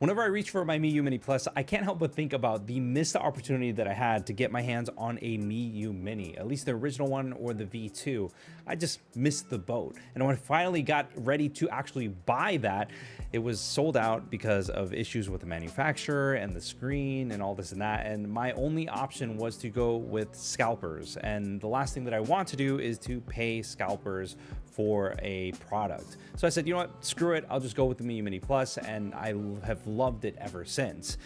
Whenever I reach for my Miyoo Mini Plus, I can't help but think about the missed opportunity that I had to get my hands on a Miyoo Mini, at least the original one or the V2. I just missed the boat. And when I finally got ready to actually buy that, it was sold out because of issues with the manufacturer and the screen and all this and that. And my only option was to go with scalpers. And the last thing that I want to do is to pay scalpers for a product. So I said, you know what, screw it. I'll just go with the Miyoo Mini Plus, and I have loved it ever since.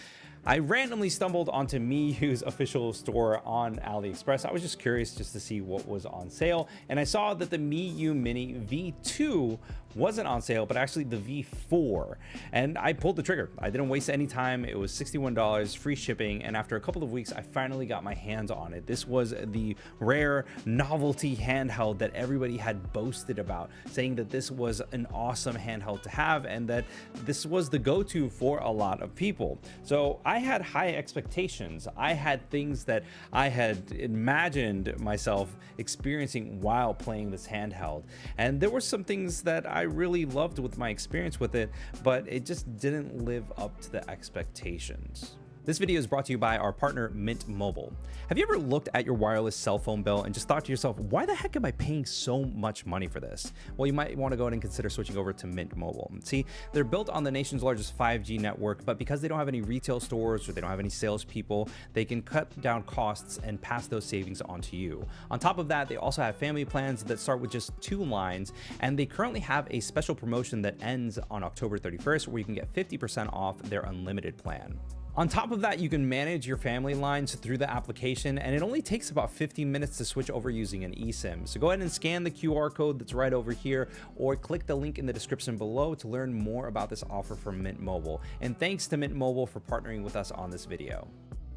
I randomly stumbled onto Miyoo's official store on AliExpress. I was just curious just to see what was on sale, and I saw that the Miyoo Mini V2 wasn't on sale, but actually the V4, and I pulled the trigger. I didn't waste any time. It was $61, free shipping, and after a couple of weeks, I finally got my hands on it. This was the rare novelty handheld that everybody had boasted about, saying that this was an awesome handheld to have and that this was the go-to for a lot of people. So I had high expectations. I had things that I had imagined myself experiencing while playing this handheld. And there were some things that I really loved with my experience with it, but it just didn't live up to the expectations. This video is brought to you by our partner, Mint Mobile. Have you ever looked at your wireless cell phone bill and just thought to yourself, why the heck am I paying so much money for this? Well, you might want to go ahead and consider switching over to Mint Mobile. See, they're built on the nation's largest 5G network, but because they don't have any retail stores or they don't have any salespeople, they can cut down costs and pass those savings on to you. On top of that, they also have family plans that start with just 2 lines, and they currently have a special promotion that ends on October 31st where you can get 50% off their unlimited plan. On top of that, you can manage your family lines through the application, and it only takes about 15 minutes to switch over using an eSIM. So go ahead and scan the QR code that's right over here, or click the link in the description below to learn more about this offer from Mint Mobile. And thanks to Mint Mobile for partnering with us on this video.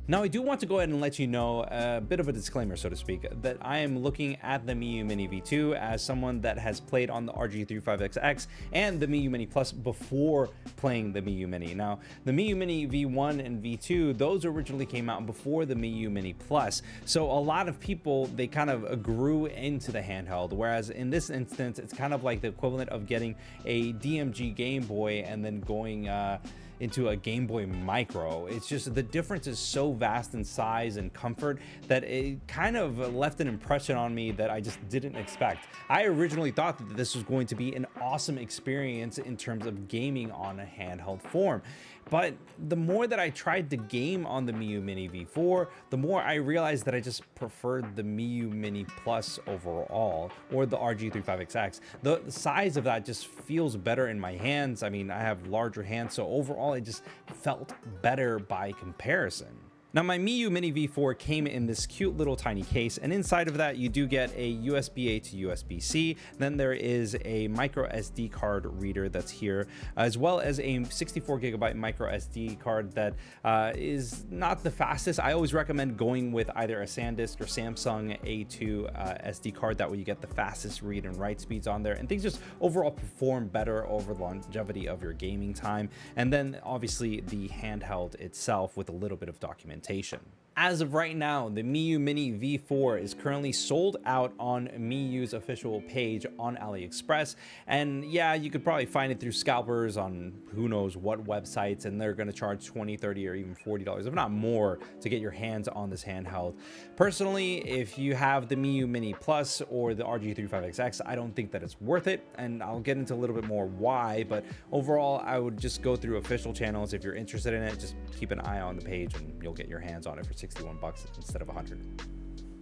Now, I do want to go ahead and let you know a bit of a disclaimer, so to speak, that I am looking at the Miyoo Mini V2 as someone that has played on the RG35XX and the Miyoo Mini Plus before playing the Miyoo Mini. Now, the Miyoo Mini V1 and V2, those originally came out before the Miyoo Mini Plus. So a lot of people, they kind of grew into the handheld, whereas in this instance, it's kind of like the equivalent of getting a DMG Game Boy and then going into a Game Boy Micro. It's just the difference is so vast in size and comfort that it kind of left an impression on me that I just didn't expect. I originally thought that this was going to be an awesome experience in terms of gaming on a handheld form. But the more that I tried to game on the Miyoo Mini V4, the more I realized that I just preferred the Miyoo Mini Plus overall, or the RG35XX. The size of that just feels better in my hands. I mean, I have larger hands, so overall it just felt better by comparison. Now, my Miyoo Mini V4 came in this cute little tiny case, and inside of that you do get a USB-A to USB-C. Then there is a MicroSD card reader that's here, as well as a 64GB MicroSD card that is not the fastest. I always recommend going with either a SanDisk or Samsung A2 SD card. That way you get the fastest read and write speeds on there, and things just overall perform better over the longevity of your gaming time. And then obviously the handheld itself with a little bit of documentation. As of right now, the Miyoo Mini V4 is currently sold out on Miyoo's official page on AliExpress. And yeah, you could probably find it through scalpers on who knows what websites, and they're going to charge $20, $30, or even $40, if not more, to get your hands on this handheld. Personally, if you have the Miyoo Mini Plus or the RG35XX, I don't think that it's worth it, and I'll get into a little bit more why, but overall, I would just go through official channels. If you're interested in it, just keep an eye on the page and you'll get your hands on it for $61 instead of $100.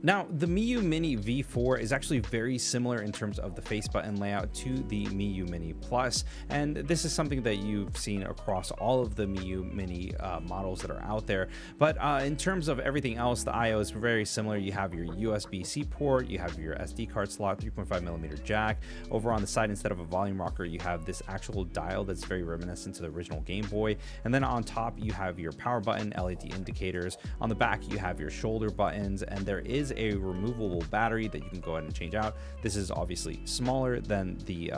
Now, the Miyoo Mini V4 is actually very similar in terms of the face button layout to the Miyoo Mini Plus, and this is something that you've seen across all of the Miyoo Mini models that are out there. But in terms of everything else, the I/O is very similar. You have your USB-C port, you have your SD card slot, 3.5mm jack. Over on the side, instead of a volume rocker, you have this actual dial that's very reminiscent to the original Game Boy. And then on top, you have your power button, LED indicators. On the back, you have your shoulder buttons, and there is is a removable battery that you can go ahead and change out. This is obviously smaller than the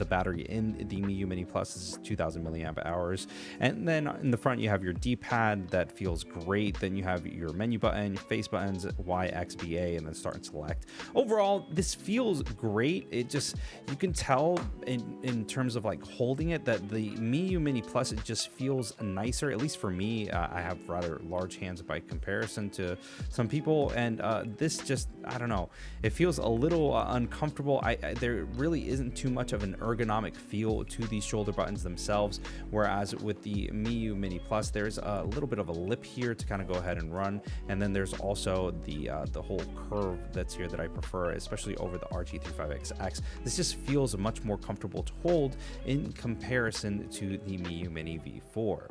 battery in the Miyoo Mini Plus. This is 2000 milliamp hours. And then in the front, you have your D-pad that feels great. Then you have your menu button, your face buttons, Y, X, B, A, and then start and select. Overall, this feels great. It just, you can tell in terms of like holding it that the Miyoo Mini Plus, it just feels nicer, at least for me. I have rather large hands by comparison to some people, and this just, I don't know, it feels a little uncomfortable. There really isn't too much of an ergonomic feel to these shoulder buttons themselves, whereas with the Miyoo Mini Plus, there's a little bit of a lip here to kind of go ahead and run, and then there's also the whole curve that's here that I prefer, especially over the RG35XX. This just feels much more comfortable to hold in comparison to the Miyoo Mini V4.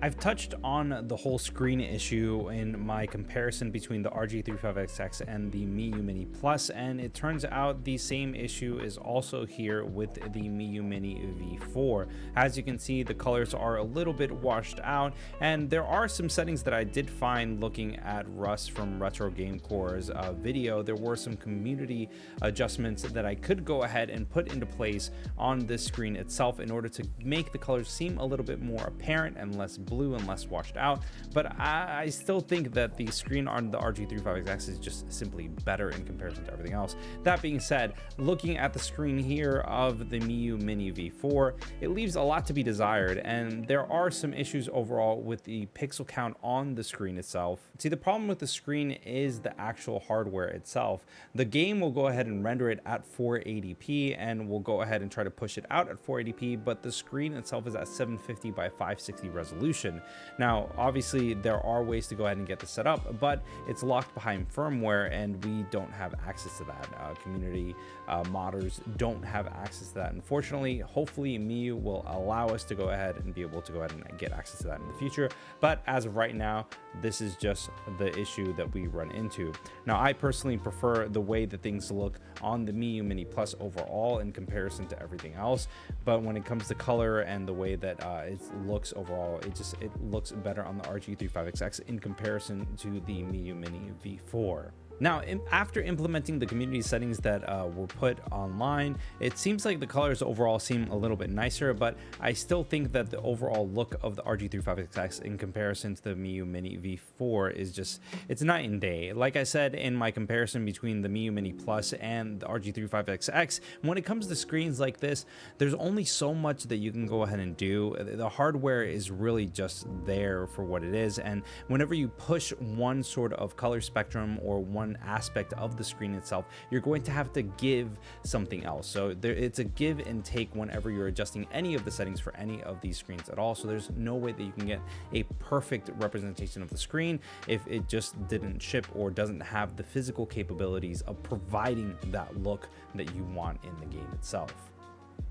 I've touched on the whole screen issue in my comparison between the RG35XX and the Miyoo Mini Plus, and it turns out the same issue is also here with the Miyoo Mini V4. As you can see, the colors are a little bit washed out, and there are some settings that I did find looking at Russ from Retro Game Core's video. There were some community adjustments that I could go ahead and put into place on this screen itself in order to make the colors seem a little bit more apparent and less blue and less washed out, but I still think that the screen on the RG35XX is just simply better in comparison to everything else. That being said, looking at the screen here of the Miyoo Mini V4, it leaves a lot to be desired, and there are some issues overall with the pixel count on the screen itself. See, the problem with the screen is the actual hardware itself. The game will go ahead and render it at 480p, and we'll go ahead and try to push it out at 480p, but the screen itself is at 750 by 560 resolution. Now, obviously, there are ways to go ahead and get this set up, but it's locked behind firmware, and we don't have access to that. Community modders don't have access to that, unfortunately. Hopefully, Miyoo will allow us to go ahead and be able to go ahead and get access to that in the future, but as of right now, this is just the issue that we run into. Now, I personally prefer the way that things look on the Miyoo Mini Plus overall in comparison to everything else, but when it comes to color and the way that it looks overall, it looks better on the RG35XX in comparison to the Miyoo Mini V4. Now, after implementing the community settings that were put online, it seems like the colors overall seem a little bit nicer, but I still think that the overall look of the RG35XX in comparison to the Miyoo Mini V4 is just, it's night and day. Like I said in my comparison between the Miyoo Mini Plus and the RG35XX, when it comes to screens like this, there's only so much that you can go ahead and do. The hardware is really just there for what it is, and whenever you push one sort of color spectrum or one aspect of the screen itself, you're going to have to give something else. So it's a give and take whenever you're adjusting any of the settings for any of these screens at all. So there's no way that you can get a perfect representation of the screen if it just didn't ship or doesn't have the physical capabilities of providing that look that you want in the game itself.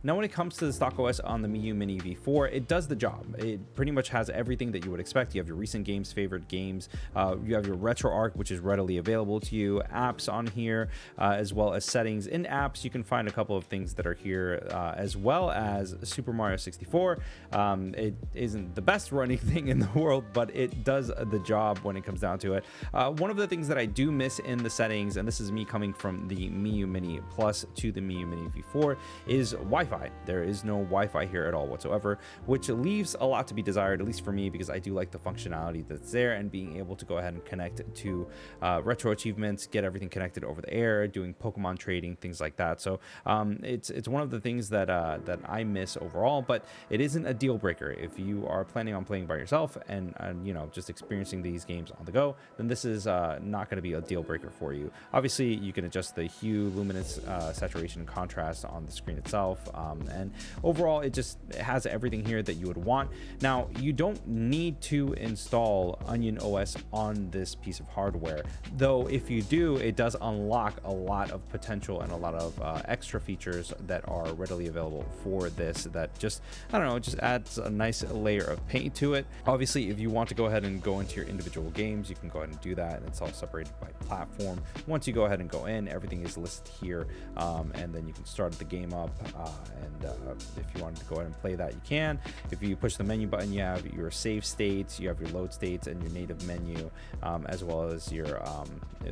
Now, when it comes to the stock OS on the Miyoo Mini V4, it does the job. It pretty much has everything that you would expect. You have your recent games, favorite games, you have your RetroArch, which is readily available to you, apps on here, as well as settings. In apps, you can find a couple of things that are here, as well as Super Mario 64. It isn't the best running thing in the world, but it does the job when it comes down to it. One of the things that I do miss in the settings, and this is me coming from the Miyoo Mini Plus to the Miyoo Mini V4, is Wi-Fi. There is no Wi-Fi here at all whatsoever, which leaves a lot to be desired, at least for me, because I do like the functionality that's there and being able to go ahead and connect to retro achievements, get everything connected over the air, doing Pokemon trading, things like that. So it's one of the things that that I miss overall, but it isn't a deal breaker. If you are planning on playing by yourself and you know, just experiencing these games on the go, then this is not going to be a deal breaker for you. Obviously, you can adjust the hue, luminance, saturation, and contrast on the screen itself. And overall, it has everything here that you would want. Now, you don't need to install Onion OS on this piece of hardware, though if you do, it does unlock a lot of potential and a lot of extra features that are readily available for this that just, I don't know, just adds a nice layer of paint to it. Obviously, if you want to go ahead and go into your individual games, you can go ahead and do that. It's all separated by platform. Once you go ahead and go in, everything is listed here, and then you can start the game up if you wanted to go ahead and play that, you can. If you push the menu button, you have your save states, you have your load states, and your native menu, as well as your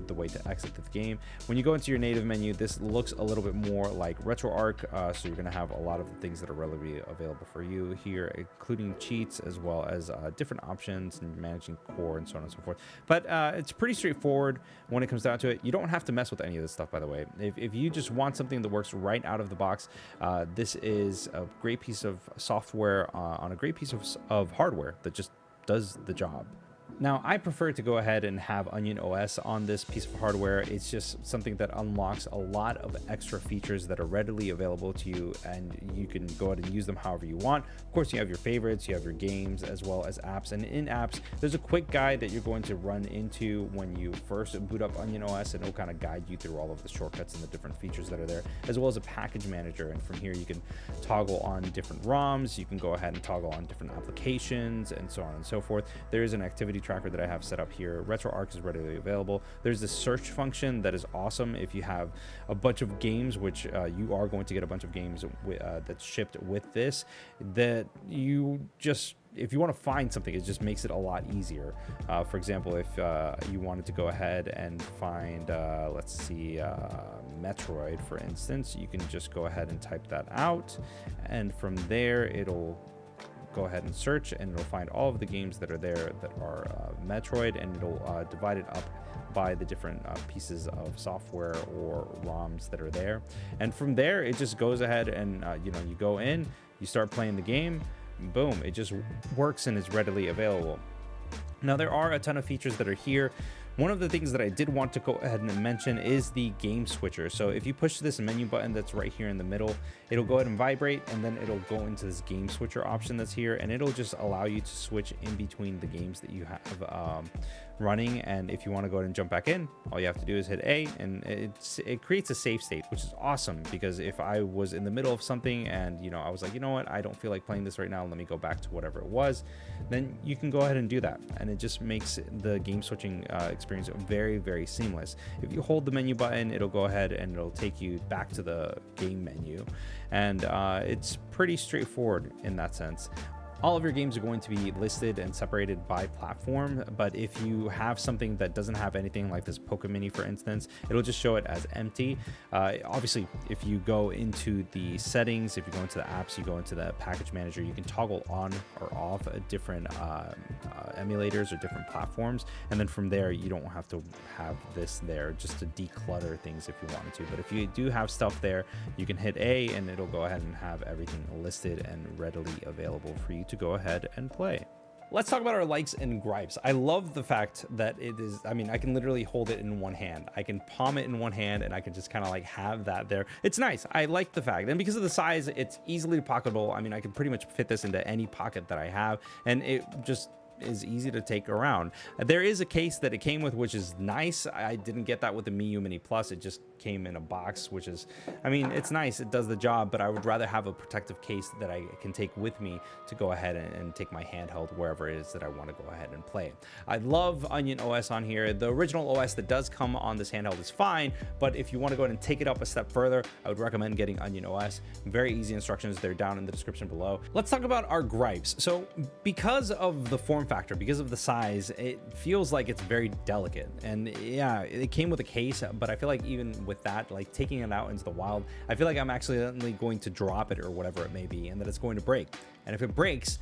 the way to exit the game. When you go into your native menu, this looks a little bit more like RetroArch, so you're going to have a lot of the things that are readily available for you here, including cheats as well as different options and managing core and so on and so forth. But it's pretty straightforward when it comes down to it. You don't have to mess with any of this stuff, by the way. If you just want something that works right out of the box, this is a great piece of software on a great piece of hardware that just does the job. Now, I prefer to go ahead and have Onion OS on this piece of hardware. It's just something that unlocks a lot of extra features that are readily available to you, and you can go ahead and use them however you want. Of course, you have your favorites, you have your games, as well as apps. And in apps, there's a quick guide that you're going to run into when you first boot up Onion OS, and it'll kind of guide you through all of the shortcuts and the different features that are there, as well as a package manager. And from here, you can toggle on different ROMs, you can go ahead and toggle on different applications, and so on and so forth. There is an activity tracker that I have set up here. RetroArch is readily available. There's this search function that is awesome if you have a bunch of games, which you are going to get a bunch of games that's shipped with this, that you just, if you want to find something, it just makes it a lot easier. For example, if you wanted to go ahead and find, let's see, Metroid, for instance, you can just go ahead and type that out, and from there it'll go ahead and search, and it'll find all of the games that are there that are Metroid, and it'll divide it up by the different pieces of software or ROMs that are there. And from there, it just goes ahead and you go in, you start playing the game, boom, it just works and is readily available. Now, there are a ton of features that are here. One of the things that I did want to go ahead and mention is the game switcher. So if you push this menu button that's right here in the middle, it'll go ahead and vibrate, and then it'll go into this game switcher option that's here, and it'll just allow you to switch in between the games that you have running. And if you want to go ahead and jump back in, all you have to do is hit A, and it creates a save state, which is awesome, because if I was in the middle of something and I was like, you know what, I don't feel like playing this right now, let me go back to whatever it was, then you can go ahead and do that, and it just makes the game switching experience very, very seamless. If you hold the menu button, it'll go ahead and it'll take you back to the game menu, and it's pretty straightforward in that sense. All of your games are going to be listed and separated by platform, but if you have something that doesn't have anything, like this Poké Mini, for instance, it'll just show it as empty. Obviously, if you go into the settings, if you go into the apps, you go into the package manager, you can toggle on or off different emulators or different platforms, and then from there, you don't have to have this there just to declutter things if you wanted to. But if you do have stuff there, you can hit A, and it'll go ahead and have everything listed and readily available for you to go ahead and play. Let's talk about our likes and gripes. I love the fact that it is, I mean, I can literally hold it in one hand. I can palm it in one hand, and I can just kind of like have that there. It's nice. I like the fact, and because of the size, it's easily pocketable. I mean, I can pretty much fit this into any pocket that I have, and it just is easy to take around. There is a case that it came with, which is nice. I didn't get that with the Miyoo Mini Plus. It just came in a box, which is, I mean, it's nice, it does the job, but I would rather have a protective case that I can take with me to go ahead and take my handheld wherever it is that I want to go ahead and play. I love Onion OS on here. The original OS that does come on this handheld is fine, but if you want to go ahead and take it up a step further, I would recommend getting Onion OS. Very easy instructions, they're down in the description below. Let's talk about our gripes. So because of the form factor, because of the size, it feels like it's very delicate. And yeah, it came with a case, but I feel like even with that, like taking it out into the wild, I feel like I'm accidentally going to drop it or whatever it may be, and that it's going to break. And if it breaks,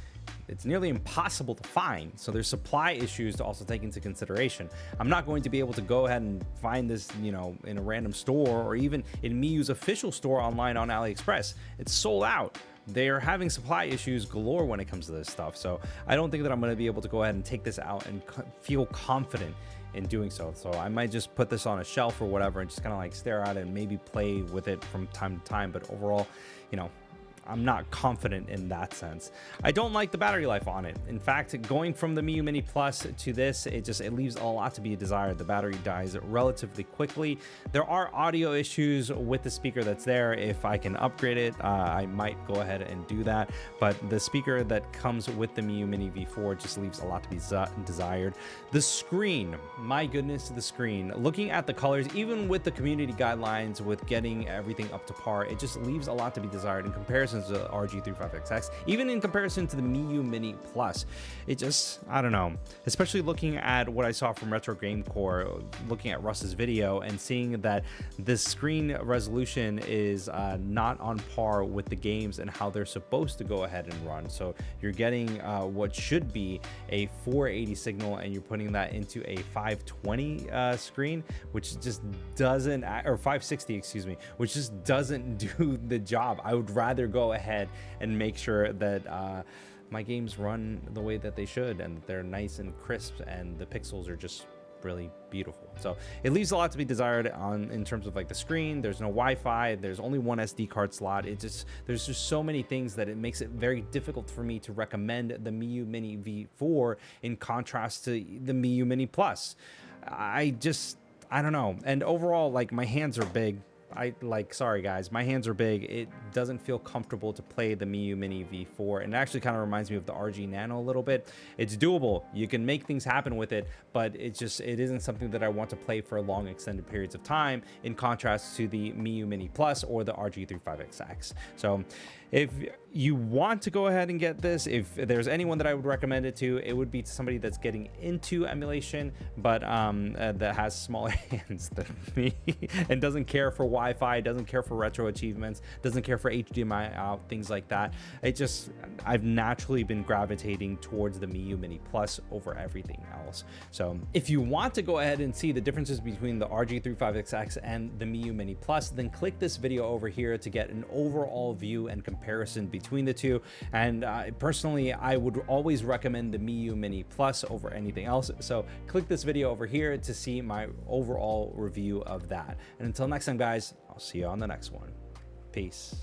it's nearly impossible to find. So there's supply issues to also take into consideration. I'm not going to be able to go ahead and find this, in a random store or even in Miyoo's official store online on AliExpress. It's sold out. They're having supply issues galore when it comes to this stuff. So I don't think that I'm going to be able to go ahead and take this out and feel confident in doing so. So I might just put this on a shelf or whatever and just kind of like stare at it and maybe play with it from time to time. But overall, I'm not confident in that sense. I don't like the battery life on it. In fact, going from the Miyoo Mini Plus to this, it leaves a lot to be desired. The battery dies relatively quickly. There are audio issues with the speaker that's there. If I can upgrade it, I might go ahead and do that. But the speaker that comes with the Miyoo Mini V4 just leaves a lot to be desired. The screen, my goodness, the screen. Looking at the colors, even with the community guidelines with getting everything up to par, it just leaves a lot to be desired in comparison to the RG35XX, even in comparison to the Miyoo Mini Plus. It just, I don't know, especially looking at what I saw from Retro Game Core, looking at Russ's video and seeing that the screen resolution is not on par with the games and how they're supposed to go ahead and run. So you're getting what should be a 480 signal and you're putting that into a 520 screen, which just doesn't, or 560, excuse me, which just doesn't do the job. I would rather go ahead and make sure that my games run the way that they should and they're nice and crisp and the pixels are just really beautiful. So it leaves a lot to be desired in terms of like the screen. There's no Wi-Fi. There's only one SD card slot. There's just so many things that it makes it very difficult for me to recommend the Miyoo Mini V4 in contrast to the Miyoo Mini Plus. I don't know. And overall, like, my hands are big. Sorry guys, my hands are big. It doesn't feel comfortable to play the Miyoo Mini V4, and it actually kind of reminds me of the RG Nano a little bit. It's doable, you can make things happen with it, but it isn't something that I want to play for long extended periods of time, in contrast to the Miyoo Mini Plus or the RG35XX. So if you want to go ahead and get this, if there's anyone that I would recommend it to, it would be to somebody that's getting into emulation, but that has smaller hands than me and doesn't care for Wi-Fi, doesn't care for retro achievements, doesn't care for HDMI out, things like that. I've naturally been gravitating towards the Miyoo Mini Plus over everything else. So if you want to go ahead and see the differences between the RG35XX and the Miyoo Mini Plus, then click this video over here to get an overall view and comparison between the two. And personally, I would always recommend the Miyoo Mini Plus over anything else. So click this video over here to see my overall review of that. And until next time, guys, I'll see you on the next one. Peace.